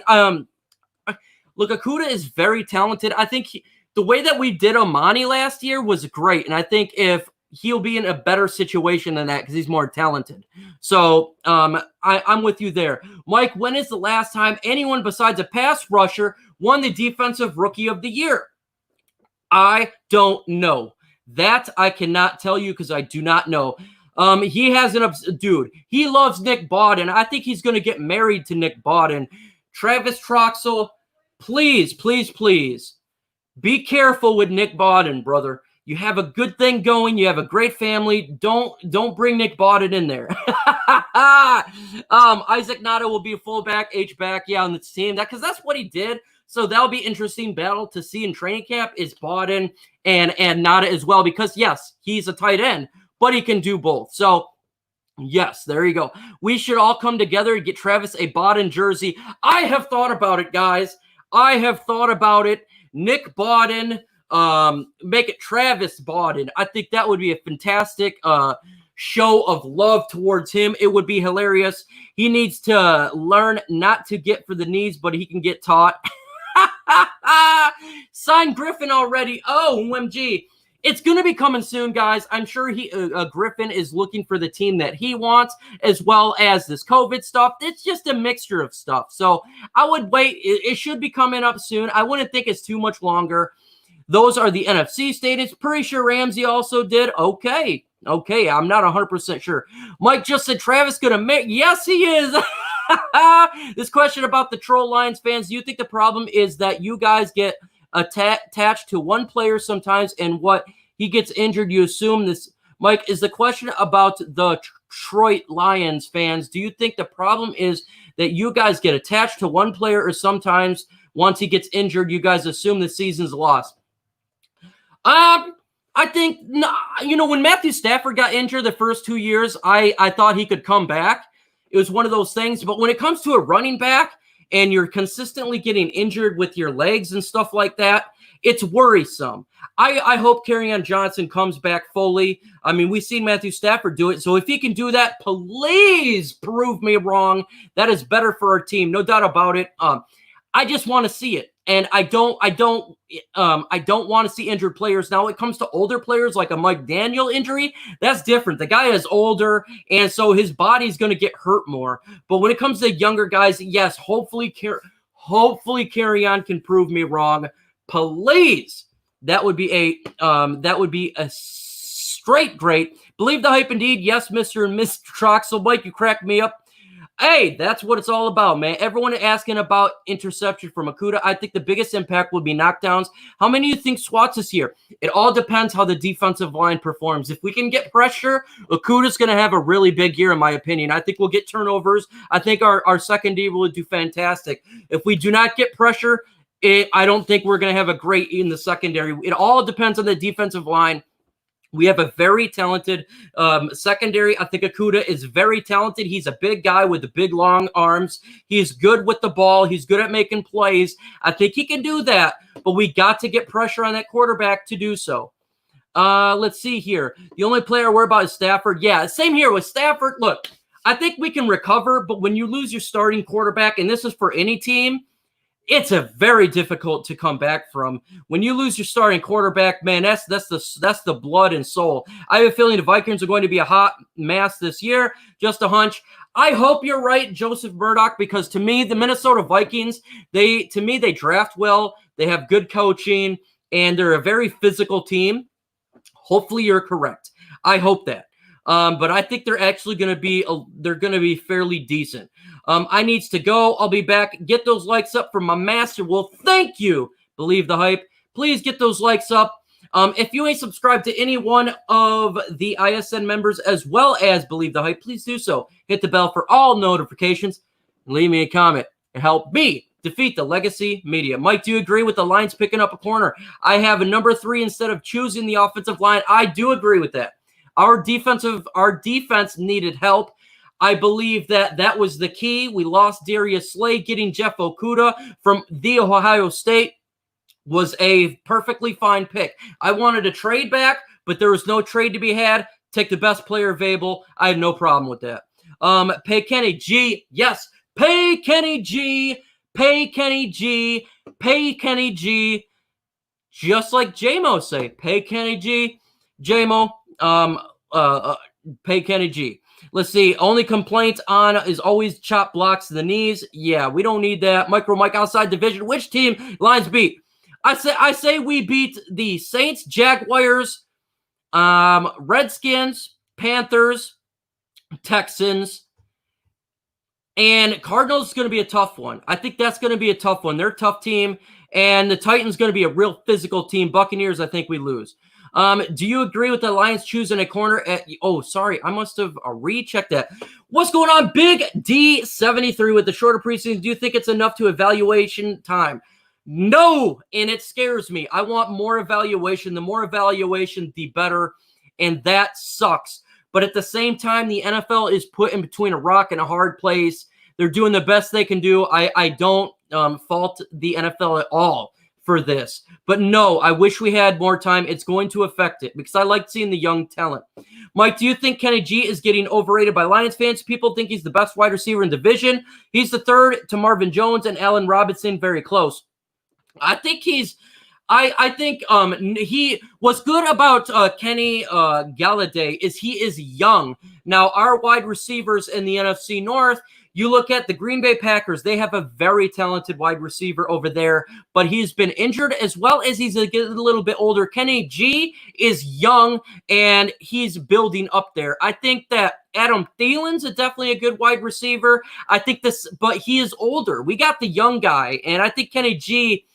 S1: look, Okudah is very talented. I think the way that we did Omani last year was great, and I think if he'll be in a better situation than that because he's more talented. So I'm with you there. Mike, when is the last time anyone besides a pass rusher won the Defensive Rookie of the Year? I don't know. That I cannot tell you because I do not know. He has he loves Nick Bawden. I think he's going to get married to Nick Bawden. Travis Troxel, please, please, please be careful with Nick Bawden, brother. You have a good thing going. You have a great family. Don't bring Nick Bawden in there. Isaac Nada will be a fullback, H-back, on the team. Because that's what he did. So that'll be interesting battle to see in training camp is Bawden and Nada as well. Because, yes, he's a tight end, but he can do both. So, yes, there you go. We should all come together and get Travis a Bawden jersey. I have thought about it, guys. I have thought about it. Nick Bawden. Make it Travis Bawden. I think that would be a fantastic show of love towards him. It would be hilarious. He needs to learn not to get for the knees, but he can get taught. Sign Griffin already. Oh, OMG. It's going to be coming soon, guys. I'm sure Griffin is looking for the team that he wants, as well as this COVID stuff. It's just a mixture of stuff. So I would wait. It should be coming up soon. I wouldn't think it's too much longer. Those are the NFC standings. Pretty sure Ramsey also did. Okay, I'm not 100% sure. Mike just said Travis going to make. Yes, he is. This question about the Troll Lions fans. Do you think the problem is that you guys get attached to one player sometimes, and what he gets injured, you assume this? Mike, is the question about the Detroit Lions fans. Do you think the problem is that you guys get attached to one player, or sometimes once he gets injured, you guys assume the season's lost? I think, when Matthew Stafford got injured the first 2 years, I thought he could come back. It was one of those things. But when it comes to a running back and you're consistently getting injured with your legs and stuff like that, it's worrisome. I hope Kerryon Johnson comes back fully. I mean, we've seen Matthew Stafford do it. So if he can do that, please prove me wrong. That is better for our team. No doubt about it. I just want to see it. And I don't want to see injured players. Now, when it comes to older players like a Mike Daniel injury, that's different. The guy is older, and so his body's going to get hurt more. But when it comes to younger guys, yes, hopefully Kerryon can prove me wrong. Please, that would be a straight great. Believe the hype indeed. Yes, Mr. and Mr. Troxel. Mike, you cracked me up. Hey, that's what it's all about, man. Everyone asking about interception from Okudah. I think the biggest impact would be knockdowns. How many do you think swats this year? It all depends how the defensive line performs. If we can get pressure, Okudah's going to have a really big year, in my opinion. I think we'll get turnovers. I think our secondary will do fantastic. If we do not get pressure, I don't think we're going to have a great in the secondary. It all depends on the defensive line. We have a very talented secondary. I think Okudah is very talented. He's a big guy with the big, long arms. He's good with the ball. He's good at making plays. I think he can do that, but we got to get pressure on that quarterback to do so. Let's see here. The only player I worry about is Stafford. Yeah, same here with Stafford. Look, I think we can recover, but when you lose your starting quarterback, and this is for any team, it's a very difficult to come back from. When you lose your starting quarterback, man, that's the blood and soul. I have a feeling the Vikings are going to be a hot mess this year. Just a hunch. I hope you're right, Joseph Murdoch, because to me, the Minnesota Vikings, they draft well, they have good coaching, and they're a very physical team. Hopefully you're correct. I hope that. But I think they're actually going to be fairly decent. I needs to go. I'll be back. Get those likes up for my master. Well, thank you. Believe the hype. Please get those likes up. If you ain't subscribed to any one of the ISN members as well as Believe the Hype, please do so. Hit the bell for all notifications. And leave me a comment. It helped me defeat the legacy media. Mike, do you agree with the Lions picking up a corner? I have a number 3 instead of choosing the offensive line. I do agree with that. Our defense needed help. I believe that was the key. We lost Darius Slay. Getting Jeff Okudah from the Ohio State was a perfectly fine pick. I wanted to trade back, but there was no trade to be had. Take the best player available. I have no problem with that. Pay Kenny G. Yes, pay Kenny G. Pay Kenny G. Pay Kenny G. Just like J-Mo say, pay Kenny G. J-Mo, pay Kenny G. Let's see. Only complaint on is always chop blocks to the knees. Yeah, we don't need that. MicroMike outside division. Which team Lions beat? I say we beat the Saints, Jaguars, Redskins, Panthers, Texans, and Cardinals is going to be a tough one. I think that's going to be a tough one. They're a tough team, and the Titans going to be a real physical team. Buccaneers, I think we lose. Do you agree with the Lions choosing a corner at, sorry, I must have rechecked that. What's going on? Big D73 with the shorter preseason. Do you think it's enough to evaluation time? No, and it scares me. I want more evaluation. The more evaluation, the better, and that sucks. But at the same time, the NFL is put in between a rock and a hard place. They're doing the best they can do. I don't fault the NFL at all for this. But no, I wish we had more time. It's going to affect it because I like seeing the young talent. Mike, do you think Kenny G is getting overrated by Lions fans? People think he's the best wide receiver in division. He's the third to Marvin Jones and Allen Robinson, very close. I think he's I think he what's good about Kenny Galladay is he is young. Now, our wide receivers in the NFC North, you look at the Green Bay Packers, they have a very talented wide receiver over there, but he's been injured as well as he's a little bit older. Kenny G is young, and he's building up there. I think that Adam Thielen's definitely a good wide receiver. I think but he is older. We got the young guy, and I think Kenny G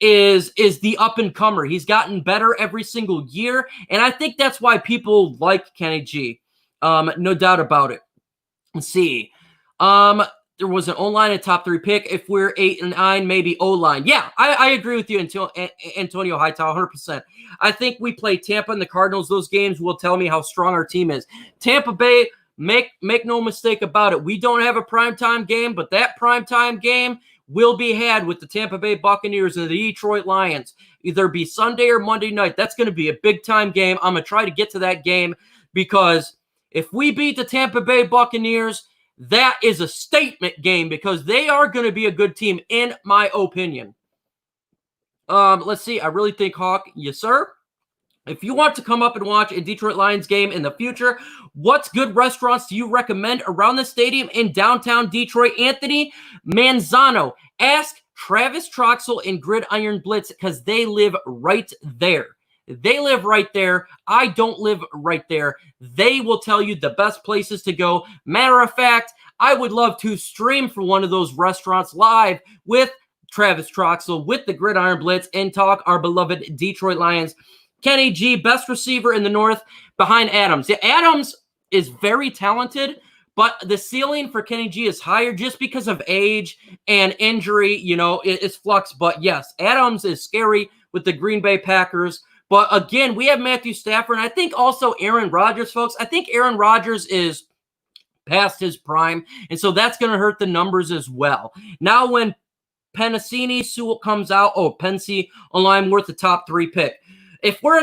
S1: is the up-and-comer. He's gotten better every single year, and I think that's why people like Kenny G. No doubt about it. Let's see. There was an O-line and top 3 pick. If we're 8 and 9, maybe O-line. Yeah, I agree with you, Antonio Hightower, 100%. I think we play Tampa and the Cardinals. Those games will tell me how strong our team is. Tampa Bay, make no mistake about it. We don't have a primetime game, but that primetime game will be had with the Tampa Bay Buccaneers and the Detroit Lions. Either be Sunday or Monday night. That's going to be a big-time game. I'm going to try to get to that game because if we beat the Tampa Bay Buccaneers, that is a statement game because they are going to be a good team, in my opinion. Let's see. I really think Hawk, yes, sir. If you want to come up and watch a Detroit Lions game in the future, what good restaurants do you recommend around the stadium in downtown Detroit? Anthony Manzano. Ask Travis Troxel and Gridiron Blitz because they live right there. They live right there. I don't live right there. They will tell you the best places to go. Matter of fact, I would love to stream for one of those restaurants live with Travis Troxel, with the Gridiron Blitz, and talk our beloved Detroit Lions. Kenny G, best receiver in the North behind Adams. Yeah, Adams is very talented, but the ceiling for Kenny G is higher just because of age and injury. You know, it's flux. But yes, Adams is scary with the Green Bay Packers. But again, we have Matthew Stafford, and I think also Aaron Rodgers, folks. I think Aaron Rodgers is past his prime, and so that's going to hurt the numbers as well. Now, when Penasini Sewell comes out, Pensy online worth the top 3 pick. If we're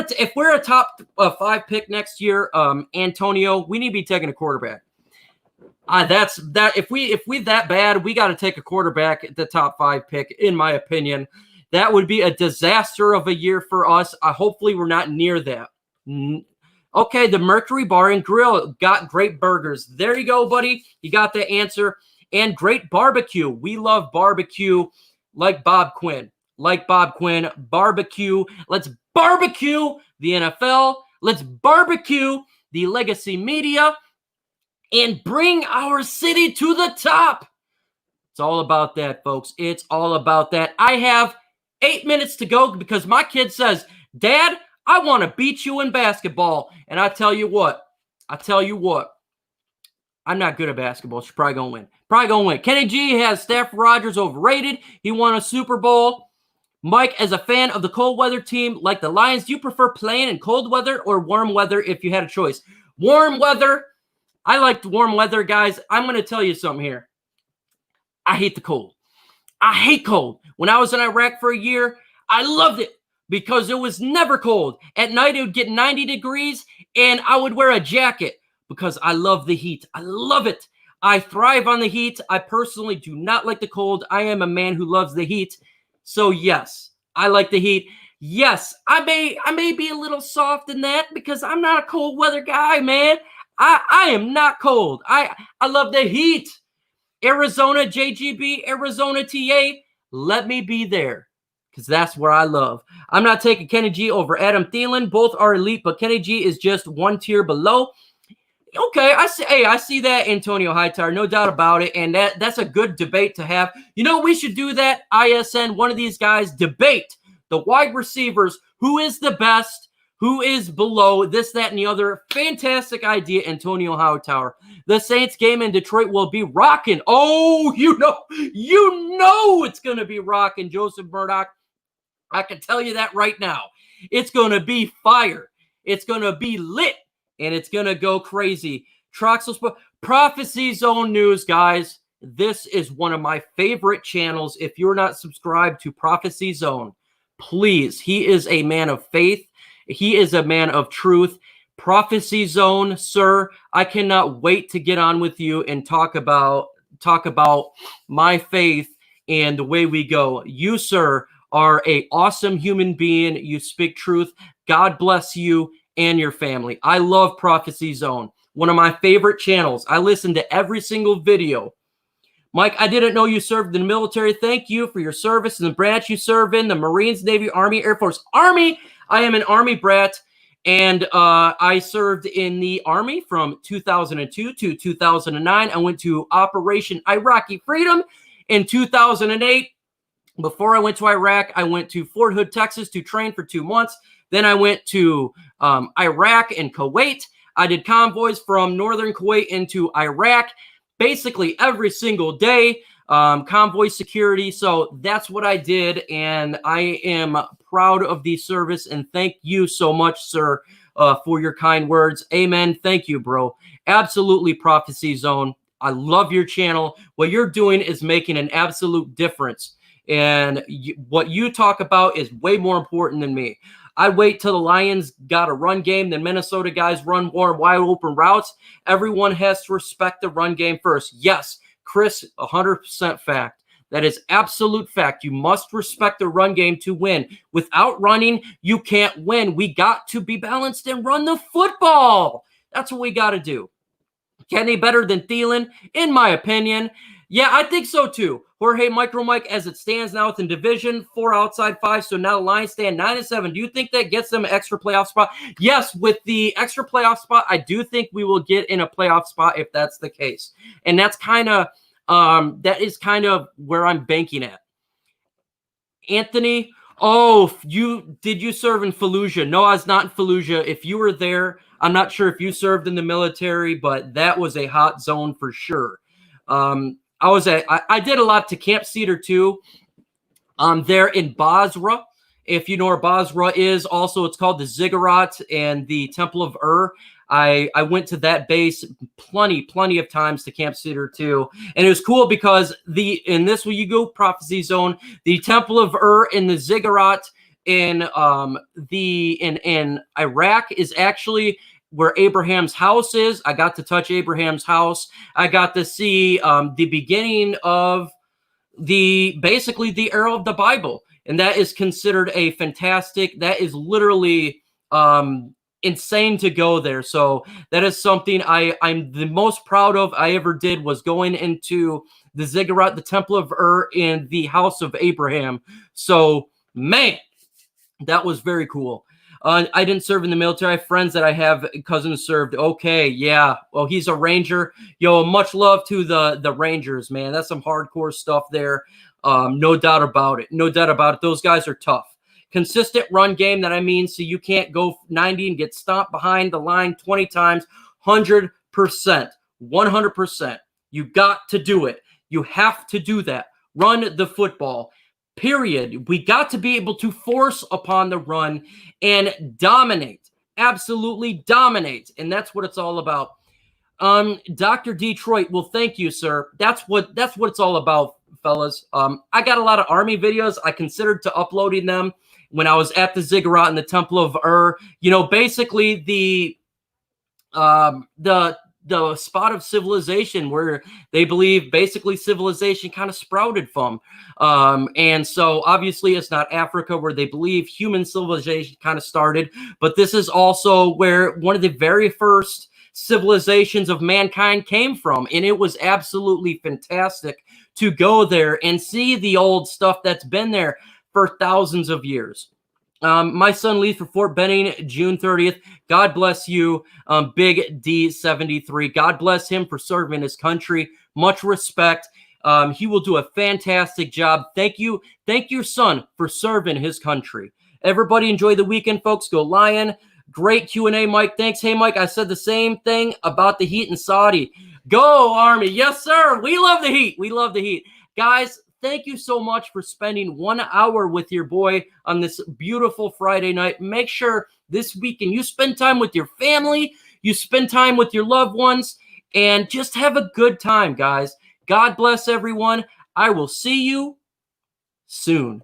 S1: a top 5 pick next year, Antonio, we need to be taking a quarterback. That's that. If we that bad, we got to take a quarterback at the top 5 pick, in my opinion. That would be a disaster of a year for us. Hopefully, we're not near that. Okay, the Mercury Bar and Grill got great burgers. There you go, buddy. You got the answer. And great barbecue. We love barbecue like Bob Quinn. Barbecue. Let's barbecue the NFL. Let's barbecue the legacy media and bring our city to the top. It's all about that, folks. It's all about that. I have 8 minutes to go because my kid says, Dad, I want to beat you in basketball. And I tell you what, I'm not good at basketball. She's probably going to win. Kenny G has Stafford Rodgers overrated. He won a Super Bowl. Mike, as a fan of the cold weather team like the Lions, do you prefer playing in cold weather or warm weather if you had a choice? Warm weather. I like warm weather, guys. I'm going to tell you something here. I hate the cold. I hate cold. When I was in Iraq for a year, I loved it because it was never cold. At night, it would get 90 degrees, and I would wear a jacket because I love the heat. I love it. I thrive on the heat. I personally do not like the cold. I am a man who loves the heat. So, yes, I like the heat. Yes, I may be a little soft in that because I'm not a cold weather guy, man. I am not cold. I love the heat. Arizona JGB, Arizona TA, let me be there because that's where I love. I'm not taking Kenny G over Adam Thielen. Both are elite, but Kenny G is just one tier below. Okay, I see that, Antonio Hightower, no doubt about it, and that's a good debate to have. You know, we should do that, ISN, one of these guys, debate the wide receivers, who is the best, who is below, this, that, and the other. Fantastic idea, Antonio Hightower. The Saints game in Detroit will be rocking. Oh, you know it's going to be rocking, Joseph Murdoch. I can tell you that right now. It's going to be fire. It's going to be lit, and it's going to go crazy. Troxel's Prophecy Zone News, guys. This is one of my favorite channels. If you're not subscribed to Prophecy Zone, Please, he is a man of faith. He is a man of truth. Prophecy Zone, sir, I cannot wait to get on with you and talk about my faith and the way we go. You, sir, are an awesome human being. You speak truth. God bless you and your family. I love Prophecy Zone, one of my favorite channels. I listen to every single video. Mike, I didn't know you served in the military. Thank you for your service in the branch you serve in, the Marines, Navy, Army, Air Force. Army! I am an Army brat, and I served in the Army from 2002 to 2009. I went to Operation Iraqi Freedom in 2008. Before I went to Iraq, I went to Fort Hood, Texas to train for 2 months. Then I went to Iraq and Kuwait. I did convoys from northern Kuwait into Iraq. Basically every single day, convoy security. So that's what I did, and I am proud of the service, and thank you so much, sir, for your kind words. Amen. Thank you, bro. Absolutely, Prophecy Zone. I love your channel. What you're doing is making an absolute difference, and what you talk about is way more important than me. I wait till the Lions got a run game, then Minnesota guys run more wide open routes. Everyone has to respect the run game first. Yes, Chris, 100% fact. That is absolute fact. You must respect the run game to win. Without running, you can't win. We got to be balanced and run the football. That's what we got to do. Kenny better than Thielen, in my opinion. Yeah, I think so too. Jorge, MicroMike, as it stands now within division, 4 outside 5, so now the Lions stand 9-7. Do you think that gets them an extra playoff spot? Yes, with the extra playoff spot, I do think we will get in a playoff spot if that's the case. And that's kind of that is kind of where I'm banking at. Anthony, did you serve in Fallujah? No, I was not in Fallujah. If you were there, I'm not sure if you served in the military, but that was a hot zone for sure. I did a lot to Camp Cedar too. There in Basra. If you know where Basra is, also it's called the Ziggurat and the Temple of Ur. I went to that base plenty of times to Camp Cedar too. And it was cool because in this where you go, Prophecy Zone, the Temple of Ur and the Ziggurat in Iraq is actually where Abraham's house is. I got to touch Abraham's house. I got to see the beginning of basically the era of the Bible. And that is considered a fantastic, that is literally insane to go there. So that is something I'm the most proud of I ever did, was going into the Ziggurat, the Temple of Ur, in the house of Abraham. So, man, that was very cool. I didn't serve in the military. I have friends that I have cousins served. Okay, yeah. Well, he's a Ranger. Yo, much love to the Rangers, man. That's some hardcore stuff there. No doubt about it. No doubt about it. Those guys are tough. Consistent run game, that I mean, so you can't go 90 and get stomped behind the line 20 times. 100%. 100%. You got to do it. You have to do that. Run the football. Period. We got to be able to force upon the run and dominate. Absolutely dominate. And that's what it's all about. Dr. Detroit, well, thank you, sir. That's what it's all about, fellas. I got a lot of Army videos. I considered to uploading them when I was at the Ziggurat in the Temple of Ur. You know, basically the spot of civilization where they believe basically civilization kind of sprouted from. And so obviously it's not Africa where they believe human civilization kind of started, but this is also where one of the very first civilizations of mankind came from. And it was absolutely fantastic to go there and see the old stuff that's been there for thousands of years. My son leaves for Fort Benning June 30th. God bless you, Big D73. God bless him for serving his country. Much respect. He will do a fantastic job. Thank you, son, for serving his country. Everybody enjoy the weekend, folks. Go Lion. Great Q&A, Mike. Thanks. Hey, Mike, I said the same thing about the Heat in Saudi. Go, Army. Yes, sir. We love the Heat. We love the Heat. Guys, thank you so much for spending 1 hour with your boy on this beautiful Friday night. Make sure this weekend you spend time with your family, you spend time with your loved ones, and just have a good time, guys. God bless everyone. I will see you soon.